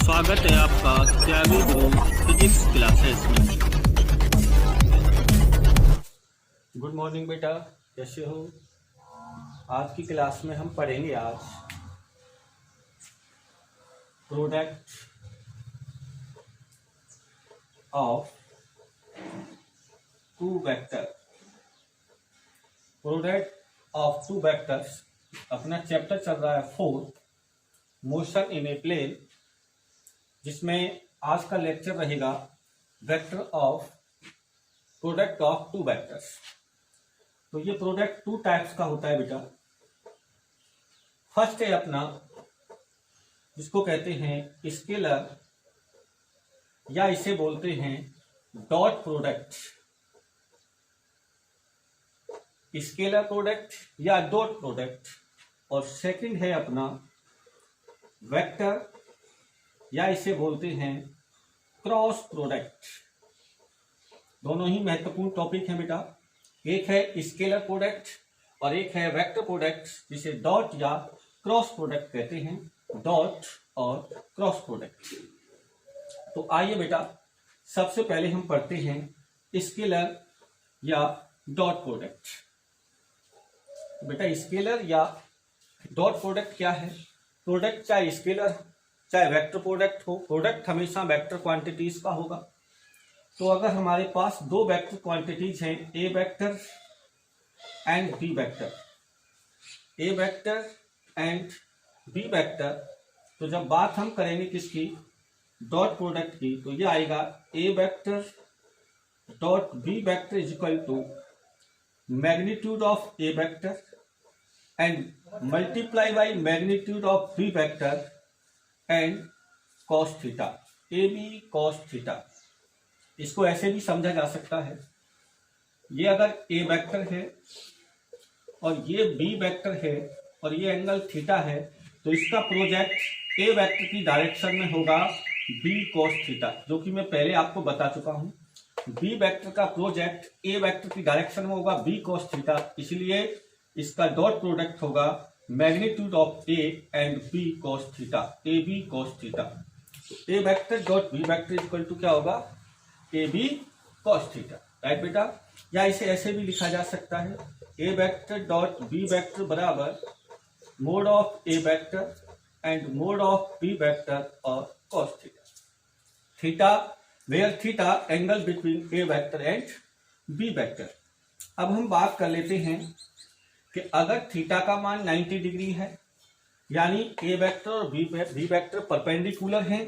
स्वागत है आपका त्यागी गुरु फिजिक्स क्लासेस में। गुड मॉर्निंग बेटा, कैसे हो? आज की क्लास में हम पढ़ेंगे आज product of two vector. Product of two vectors अपना चैप्टर चल रहा है 4 मोशन इन ए प्लेन, जिसमें आज का लेक्चर रहेगा vector of product of two vectors. तो ये प्रोडक्ट 2 टाइप्स का होता है बेटा। फर्स्ट है अपना जिसको कहते हैं स्केलर या इसे बोलते हैं डॉट प्रोडक्ट, स्केलर प्रोडक्ट या डॉट प्रोडक्ट। और सेकंड है अपना वेक्टर या इसे बोलते हैं क्रॉस प्रोडक्ट। दोनों ही महत्वपूर्ण टॉपिक हैं बेटा। एक है स्केलर प्रोडक्ट और एक है वेक्टर प्रोडक्ट, जिसे डॉट या क्रॉस प्रोडक्ट कहते हैं। डॉट और क्रॉस प्रोडक्ट। तो आइए बेटा, सबसे पहले हम पढ़ते हैं स्केलर या डॉट प्रोडक्ट। बेटा स्केलर या डॉट प्रोडक्ट क्या है? प्रोडक्ट चाहे स्केलर चाहे वेक्टर प्रोडक्ट हो, प्रोडक्ट हमेशा वेक्टर क्वांटिटीज का होगा। तो अगर हमारे पास 2 वेक्टर क्वांटिटीज हैं, A vector and B vector, A vector and B vector, तो जब बात हम करेंगे किसकी, डॉट प्रोडक्ट की, तो ये आएगा A vector dot B vector is equal to magnitude of A vector and multiply by magnitude of B vector and cos theta, A B cos theta. इसको ऐसे भी समझा जा सकता है, ये अगर ए वेक्टर है और ये बी वेक्टर है और ये एंगल थीटा है, तो इसका प्रोजेक्ट ए वेक्टर की डायरेक्शन में होगा बी कॉस थीटा, जो कि मैं पहले आपको बता चुका हूं। बी वेक्टर का प्रोजेक्ट ए वेक्टर की डायरेक्शन में होगा बी कॉस थीटा, इसलिए इसका डॉट प्रोडक्ट होगा magnitude of A and B cos theta, A B cos theta. A vector dot B vector equal to क्या होगा, A B cos theta. Right बेटा? या इसे ऐसे भी लिखा जा सकता है, A vector dot B vector बराबर mod of A vector and mod of B vector और cos theta. Theta where theta angle between A vector and B vector. अब हम बात कर लेते हैं कि अगर थीटा का मान 90 डिग्री है, यानी ए वेक्टर और बी वेक्टर परपेंडिकुलर हैं,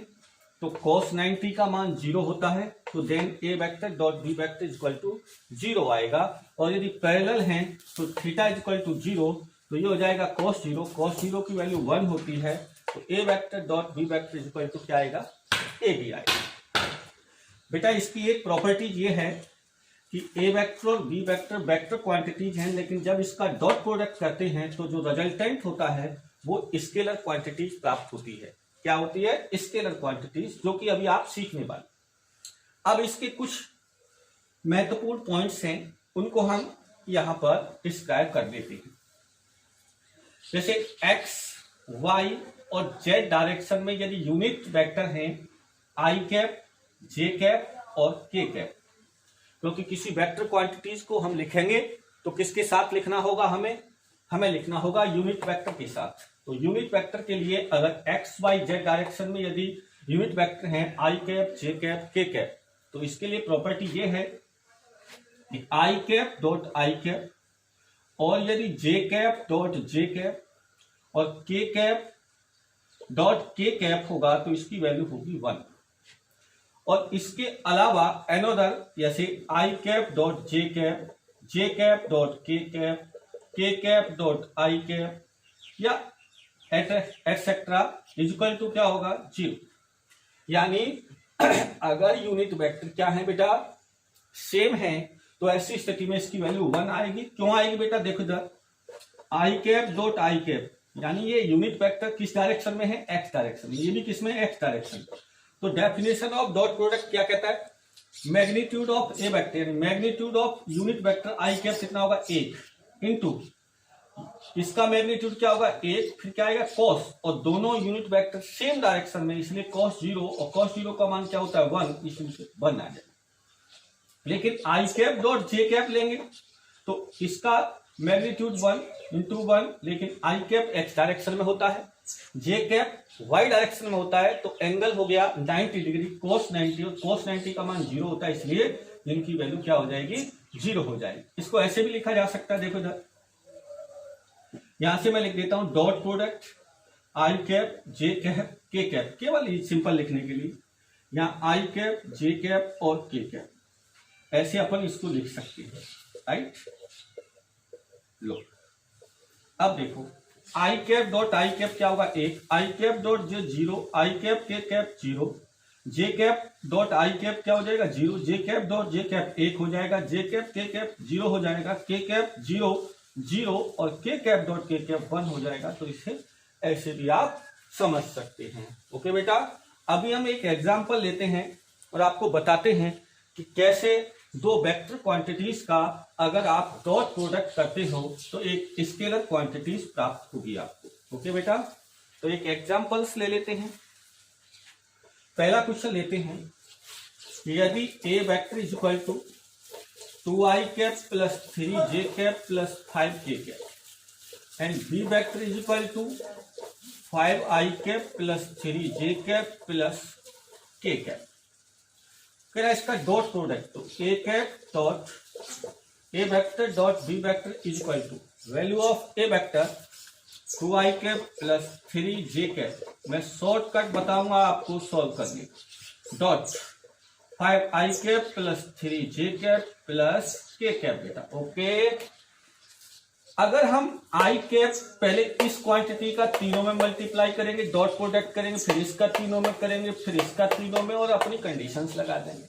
तो cos 90 का मान 0 होता है। तो then A vector dot B vector equal to 0 आएगा। और यदि पैरेलल हैं तो थीटा इक्वल टू 0, तो ये हो जाएगा cos 0। cos 0 की वैल्यू 1 होती है, तो A vector dot B vector equal to क्या आएगा, ए बी आएगा। बेटा इसकी एक प्रॉपर्टीज ये है कि ए वेक्टर और बी वेक्टर वेक्टर क्वांटिटीज हैं, लेकिन जब इसका डॉट प्रोडक्ट करते हैं तो जो रिजल्टेंट होता है वो स्केलर क्वांटिटीज प्राप्त होती है। क्या होती है? स्केलर क्वांटिटीज, जो कि अभी आप सीखने वाले। अब इसके कुछ महत्वपूर्ण पॉइंट्स हैं, उनको हम यहां पर डिस्क्राइब कर देते हैं। जैसे एक्स, वाई और जेड डायरेक्शन में यदि यूनिट वेक्टर हैं आई कैप, जे कैप और के कैप, क्योंकि किसी वेक्टर क्वांटिटीज को हम लिखेंगे तो किसके साथ लिखना होगा, हमें लिखना होगा यूनिट वेक्टर के साथ। तो यूनिट वेक्टर के लिए अगर एक्स वाई जेड डायरेक्शन में यदि यूनिट वेक्टर हैं आई cap, J cap, K cap, तो इसके लिए प्रॉपर्टी ये है कि आई कैप डॉट आई कैप, और यदि जे कैप डॉट जे कैप और के कैप डॉट के कैप होगा तो इसकी वैल्यू होगी 1। और इसके अलावा एनोदर, जैसे I cap dot J cap dot K cap dot I cap या एटसेट्रा इक्वल टू क्या होगा, 0। यानी अगर यूनिट वेक्टर क्या है बेटा, सेम है, तो ऐसी स्थिति में इसकी वैल्यू 1 आएगी। क्यों आएगी बेटा? देखो इधर, आई कैप डॉट आई कैप, यानी ये यूनिट वेक्टर किस डायरेक्शन में है, एक्स डायरेक्शन में, ये भी किसमें, एक्स डायरेक्शन। तो डेफिनेशन ऑफ डॉट प्रोडक्ट क्या कहता है, magnitude of A vector, magnitude of unit vector I cap कितना होगा, 1 इंटू इसका मैग्नीट्यूड क्या होगा 1, फिर क्या आएगा cos, और दोनों यूनिट वेक्टर सेम डायरेक्शन में, इसलिए cos 0, और cos 0 का मान क्या होता है 1, इसलिए 1 आ जाएगा। लेकिन आई कैप डॉट जे कैप लेंगे तो इसका मैग्नीट्यूड 1 इंटू 1, लेकिन आई कैप एक्स डायरेक्शन में होता है, जे कैप वाई डायरेक्शन में होता है, तो एंगल हो गया 90 डिग्री cos 90, और cos 90 का मान 0 होता है, इसलिए इनकी वैल्यू क्या हो जाएगी 0 हो जाएगी। इसको ऐसे भी लिखा जा सकता है, देखो इधर यहां से मैं लिख देता हूं dot product I cap J cap K cap, केवल सिंपल लिखने के लिए यहां आई कैप जे कैप और के कैप, ऐसे अपन इसको लिख सकते हैं, राइट। लो अब देखो आई कैप डॉट आई कैप क्या होगा 1, आई cap dot J 0, I cap K cap 0, J cap dot I cap क्या हो जाएगा 0, जे कैप डॉट जे कैप 1 हो जाएगा, जे कैप के कैप 0 हो जाएगा, के कैप 0 0, और के कैप डॉट के कैप 1 हो जाएगा। तो इसे ऐसे भी आप समझ सकते हैं। ओके बेटा, अभी हम एक एग्जाम्पल लेते हैं और आपको बताते हैं कि कैसे दो वेक्टर क्वांटिटीज का अगर आप डॉट प्रोडक्ट करते हो तो एक स्केलर क्वांटिटीज प्राप्त होगी आपको। ओके बेटा, तो एक एग्जांपल्स ले लेते हैं। पहला क्वेश्चन लेते हैं, यदि A vector is equal to 2i cap plus 3j cap plus 5k cap and B vector is equal to 5i cap plus 3j cap plus k cap, फिर इसका डॉट प्रोडक्ट, तो A cap dot A vector dot B vector is equal to value of A vector 2i cap plus 3j cap, मैं shortcut बताऊंगा आपको solve करने, dot 5i cap plus 3j cap plus k cap बेटा। Okay, अगर हम i cap पहले इस quantity का तीनों में मल्टीप्लाई करेंगे, डॉट प्रोडक्ट करेंगे, फिर इसका तीनों में करेंगे, फिर इसका तीनों में, और अपनी कंडीशंस लगा देंगे।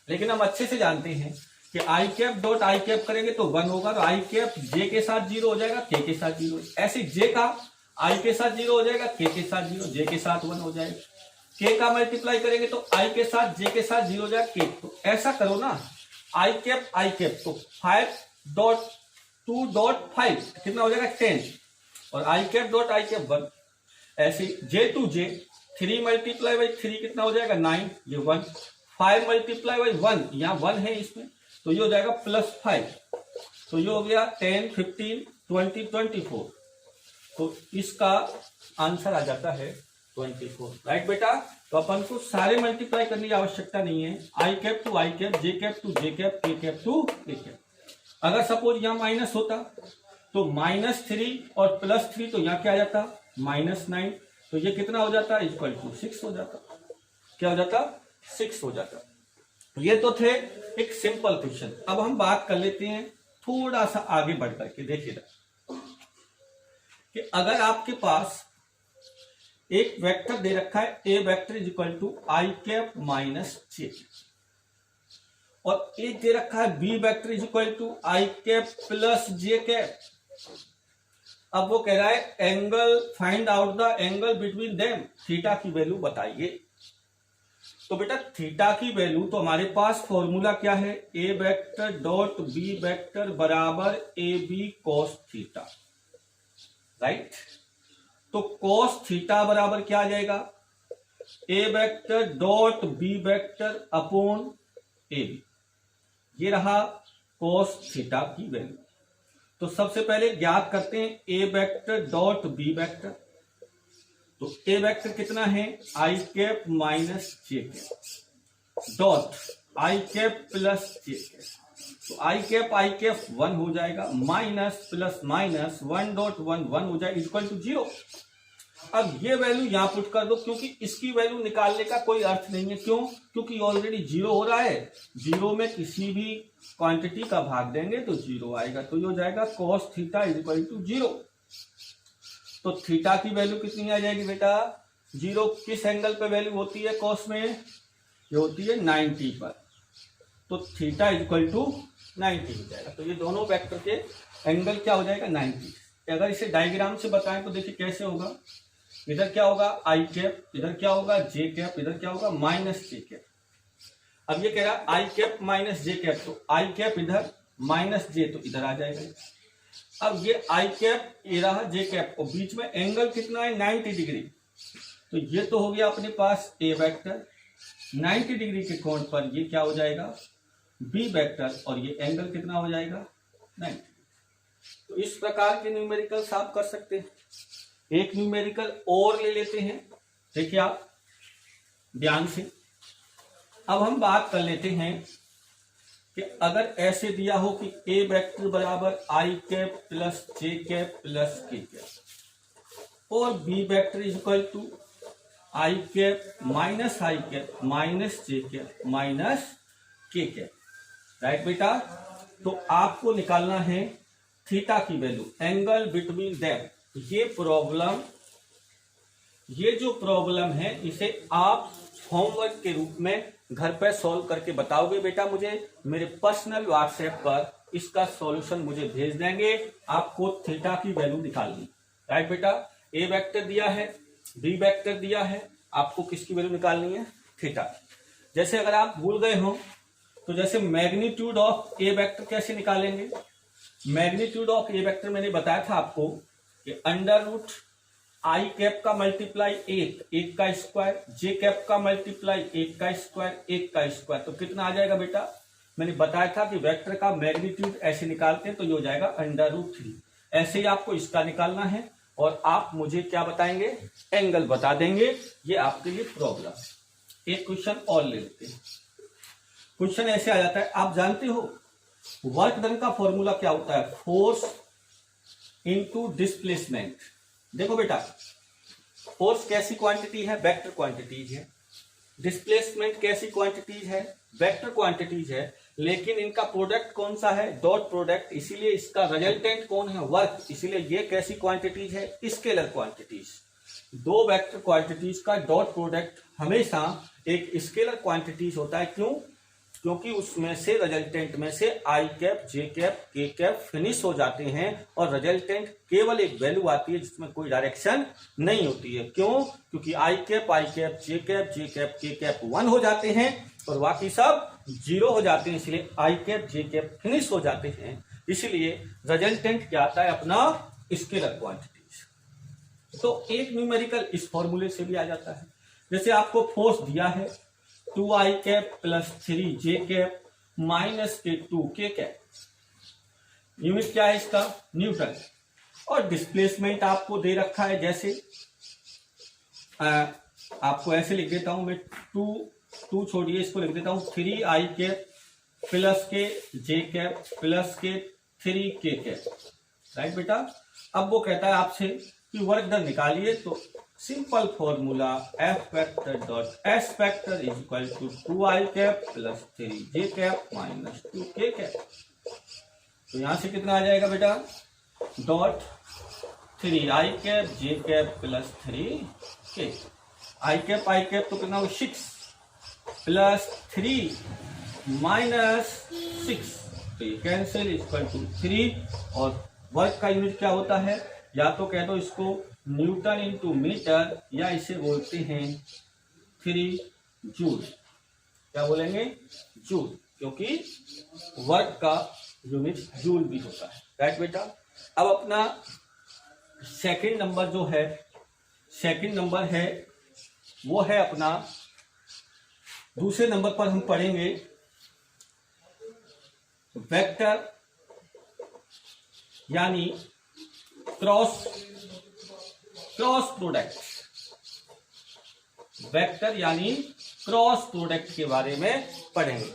लेकिन हम अच्छे से जानते हैं कि i cap dot i cap करेंगे तो 1 होगा, तो i कैप j के साथ 0 हो जाएगा, k के साथ 0, ऐसे j का i के साथ 0 हो जाएगा, k के साथ 0, j के साथ 1 हो जाएगा, k का मल्टीप्लाई करेंगे तो i के साथ j के साथ 0 हो जाएगा, k। तो ऐसा करो ना, i कैप तो 5 डॉट 2 डॉट 5 कितना हो जाएगा 10, और i cap dot i cap 1, ऐसे j to j 3 multiply by 3 कितना हो जाएगा 9, ये 1, 5 मल्टीप्लाई बाई 1, यहाँ 1 है इसमें, तो ये हो जाएगा प्लस 5, तो ये हो गया 10 15 20 24, तो इसका आंसर आ जाता है 24, राइट बेटा। तो अपन को सारे मल्टीप्लाई करने की आवश्यकता नहीं है, I cap to I cap, J cap to J cap, K cap to K cap. अगर सपोज यहाँ माइनस होता तो -3 और +3, तो यहाँ क्या आ जाता -9, तो ये कितना हो जाता इक्वल टू 6 हो जाता, क्या हो जाता 6 हो जाता। ये तो थे एक सिंपल क्वेश्चन। अब हम बात कर लेते हैं थोड़ा सा आगे बढ़ करके, देखिएगा कि अगर आपके पास एक वेक्टर दे रखा है A vector is equal to I cap minus J, और एक दे रखा है B vector is equal to I cap plus J cap. अब वो कह रहा है angle, find out the angle between them, theta की वैल्यू बताइए। तो बेटा थीटा की वैल्यू तो हमारे पास फॉर्मूला क्या है, A vector dot B vector बराबर A B cos theta, right. तो कॉस थीटा बराबर क्या आ जाएगा, A vector dot B vector upon A B, ये रहा कॉस थीटा की वैल्यू। तो सबसे पहले ज्ञात करते हैं A vector dot B vector, तो ए वेक्टर कितना है I cap minus J cap dot I cap plus J cap, तो आई कैप 1 हो जाएगा, माइनस प्लस माइनस 1 डॉट 1 1 हो जाएगा इक्वल टू 0। अब ये वैल्यू यहां पुट कर दो, क्योंकि इसकी वैल्यू निकालने का कोई अर्थ नहीं है, क्यों, क्योंकि ऑलरेडी 0 हो रहा है, 0 में किसी भी क्वांटिटी का भाग देंगे तो 0 आएगा, तो ये हो जाएगा cos theta is equal to 0। तो थीटा की वैल्यू कितनी आ जाएगी बेटा 0, किस एंगल पे वैल्यू होती है cos में, ये होती है 90 पर, तो थीटा इज इक्वल टू 90 हो जाएगा। तो ये दोनों वेक्टर के एंगल क्या हो जाएगा 90। अगर इसे डायग्राम से बताएं तो देखिए कैसे होगा, इधर क्या होगा आई कैप, इधर क्या होगा जे कैप, इधर क्या होगा माइनस जे कैप। अब ये कह रहा है I cap minus J cap, तो आई कैप इधर माइनस जे तो इधर आ जाएगा, अब ये आई कैप ये रहा जे कैप और बीच में एंगल कितना है 90 डिग्री। तो ये तो हो गया अपने पास ए वेक्टर, 90 डिग्री के कोण पर ये क्या हो जाएगा बी वेक्टर, और ये एंगल कितना हो जाएगा 90। तो इस प्रकार के न्यूमेरिकल्स आप कर सकते हैं। एक न्यूमेरिकल और ले लेते हैं, देखिए आप ध्यान से। अब हम बात कर लेते हैं कि अगर ऐसे दिया हो कि ए वेक्टर बराबर I cap plus J cap plus K cap और B vector is equal to I cap minus J cap minus K cap, right बेटा। तो आपको निकालना है थीटा की वैल्यू, एंगल बिटवीन देम। ये जो प्रॉब्लम है इसे आप होमवर्क के रूप में घर पर सॉल्व करके बताओगे बेटा मुझे। मेरे पर्सनल व्हाट्सएप पर इसका सॉल्यूशन मुझे भेज देंगे। आपको थीटा की वैल्यू निकालनी, राइट बेटा। ए वेक्टर दिया है, बी वेक्टर दिया है, आपको किसकी वैल्यू निकालनी है थीटा। जैसे अगर आप भूल गए हो तो जैसे मैग्नीट्यूड ऑफ ए वेक्टर कैसे निकालेंगे। मैग्नीट्यूड ऑफ ए वेक्टर मैंने बताया था आपको कि अंडर रूट आई कैप का मल्टीप्लाई एक का स्क्वायर, जे कैप का मल्टीप्लाई एक का स्क्वायर, तो कितना आ जाएगा बेटा। मैंने बताया था कि वेक्टर का मैग्नीट्यूड ऐसे निकालते हैं तो ये हो जाएगा अंडर रूट 3। ऐसे ही आपको इसका निकालना है और आप मुझे क्या बताएंगे एंगल बता देंगे। ये आपके लिए प्रॉब्लम है। एक क्वेश्चन और ले लेते हैं। क्वेश्चन ऐसे आ जाता है, आप जानते हो वर्क डन का फॉर्मूला क्या होता है, फोर्स इनटू डिस्प्लेसमेंट। देखो बेटा फोर्स कैसी क्वांटिटी है, वेक्टर क्वांटिटीज है। डिस्प्लेसमेंट कैसी क्वांटिटीज है, वेक्टर क्वांटिटीज है। लेकिन इनका प्रोडक्ट कौन सा है, डॉट प्रोडक्ट, इसीलिए इसका रिजल्टेंट कौन है, वर्क। इसीलिए ये कैसी क्वांटिटीज है, स्केलर क्वांटिटीज। दो वेक्टर क्वांटिटीज का डॉट प्रोडक्ट हमेशा एक स्केलर क्वांटिटीज होता है। क्यों, क्योंकि उसमें से रिजल्टेंट में से आई cap J cap K cap finish हो जाते हैं और रिजल्टेंट केवल एक वैल्यू आती है जिसमें कोई डायरेक्शन नहीं होती है। क्यों, क्योंकि आई cap J cap K cap 1 हो जाते हैं और बाकी सब 0 हो जाते हैं। इसलिए आई कैप जे कैप फिनिश हो जाते हैं। इसलिए रिजल्टेंट क्या आता है अपना स्केलर क्वांटिटीज। तो एक न्यूमेरिकल इस फॉर्मूले से भी आ जाता है। जैसे आपको फोर्स दिया है 2i cap plus 3j cap minus के 2k कैप, यूनिट क्या है इसका न्यूटन। और डिस्प्लेसमेंट आपको दे रखा है, जैसे आपको ऐसे लिख देता हूं मैं, 2 छोड़िए इसको लिख देता हूं 3i कैप प्लस के j कैप प्लस के 3k कैप, राइट बेटा। अब वो कहता है आपसे कि वर्क डन निकालिए, तो simple formula F vector dot S vector is equal to 2i cap plus 3j cap minus 2k cap. तो यहां से कितना आ जाएगा बेटा, dot 3i cap j cap plus 3k। I cap तो कितना हो 6 प्लस 3 माइनस 6, तो ये कैंसिल इक्वल टू 3। और वर्क का यूनिट क्या होता है, या तो कह दो इसको न्यूटन इंटू मीटर, या इसे बोलते हैं 3 जूल। क्या बोलेंगे, जूल, क्योंकि वर्क का यूनिट जूल भी होता है, राइट बेटा। अब अपना सेकंड नंबर जो है, सेकंड नंबर है वो है अपना, दूसरे नंबर पर हम पढ़ेंगे वेक्टर यानी क्रॉस प्रोडक्ट। वेक्टर यानी क्रॉस प्रोडक्ट के बारे में पढ़ेंगे।